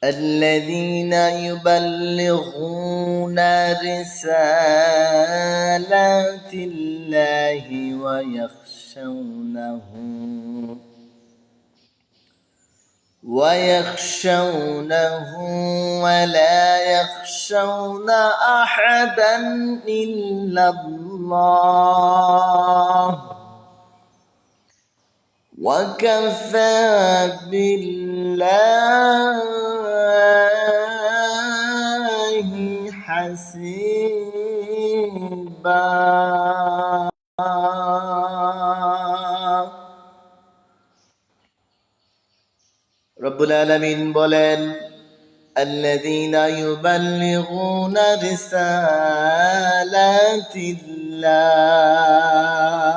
الذين يبلغون رسالات الله ويخشونه ولا يخشون أحدا إلا الله وكفى بالله حسيبا রব্বুল আলামিন বলেন الذين يبلغون رسالات الله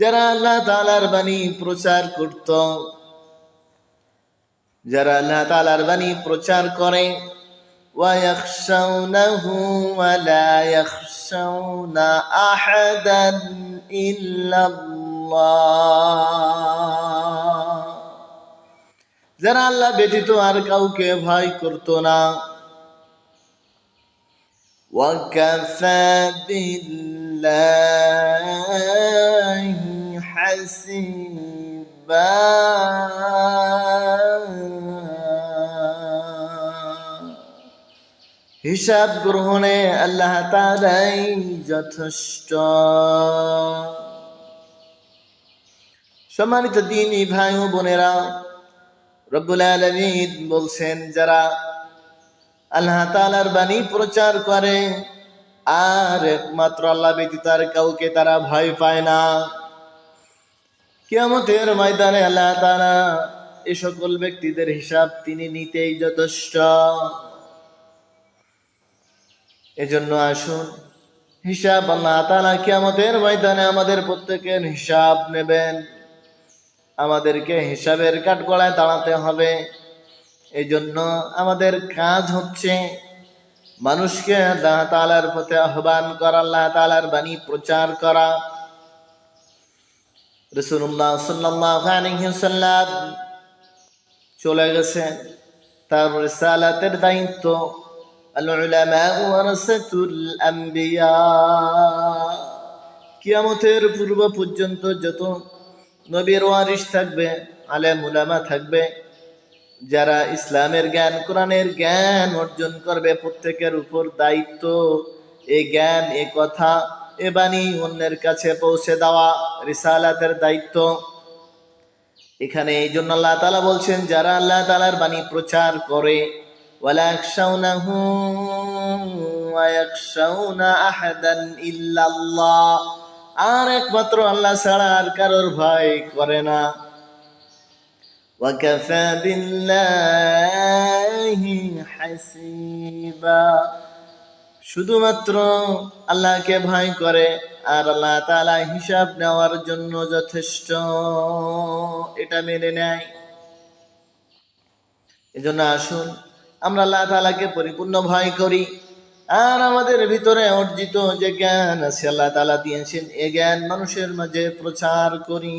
যারা আল্লাহ তাআলার বাণী প্রচার করত, যারা আল্লাহ তাআলার বাণী প্রচার করে ويخشونه ولا يخشون أحدا إلا الله যারা আল্লাহ ব্যতীত আর কাউকে ভয় করত না। وكفى بالله حسيبا হিসাব গ্রহণে আল্লাহ তাআলাই যথেষ্ট। সম্মানিত দ্বীনী ভাই ও বোনেরা, রব্বুল আলামিন বলছেন যারা আল্লাহ তাআলার বাণী প্রচার করে আর একমাত্র আল্লাহ ব্যতীত আর কাউকে তারা ভয় পায় না, কিয়ামতের ময়দানে আল্লাহ তাআলা এই সকল ব্যক্তিদের হিসাব তিনি নিতেই যথেষ্ট। এজন্য আসুন হিসাব আল্লাহ তাআলা কিয়ামতের ময়দানে আমাদের প্রত্যেকের হিসাব নেবেন, আমাদেরকে হিসাবের কাঠগড়ায় দাঁড়াতে হবে। এই জন্য আমাদের কাজ হচ্ছে মানুষকে আল্লাহ তাআলার পথে আহ্বান করা, আল্লাহ তাআলার বাণী প্রচার করা। রাসূলুল্লাহ সাল্লাল্লাহু আলাইহি ওয়াসাল্লাম চলে গেছেন, তার রিসালাতের দায়িত্ব। আল উলামা ওয়ারাসাতুল আম্বিয়া, কিয়ামতের পূর্ব পর্যন্ত যত নবীর ওয়ারিস থাকবে, আলেম উলামা থাকবে, যারা ইসলামের জ্ঞান, কোরআনের জ্ঞান অর্জন করবে, প্রত্যেকের উপর দায়িত্ব এই জ্ঞান, এ কথা, এ বাণী অন্যের কাছে পৌঁছে দেওয়া, রিসালাতের দায়িত্ব। এখানে এই জন্য আল্লাহ তাআলা বলছেন যারা আল্লাহ তাআলার বাণী প্রচার করে ওয়ালা ইয়াখশাউনাহু ওয়া ইয়াখশাউনা আহাদান ইল্লাল্লাহ, আর একমাত্র আল্লাহ ছাড়া আর কারোর ভয় করে না। وكفى بالله حسيبا, শুধুমাত্র আল্লাহকে ভয় করে আর আল্লাহ তাআলা হিসাব নেওয়ার জন্য যথেষ্ট, এটা মেনে নেয়। এজন্য আসুন আমরা আল্লাহ তাআলাকে পরিপূর্ণ ভয় করি আর আমাদের ভিতরে অর্জিত যে জ্ঞান আছে আল্লাহ তাআলা দিয়েছেন, এই জ্ঞান মানুষের মাঝে প্রচার করি।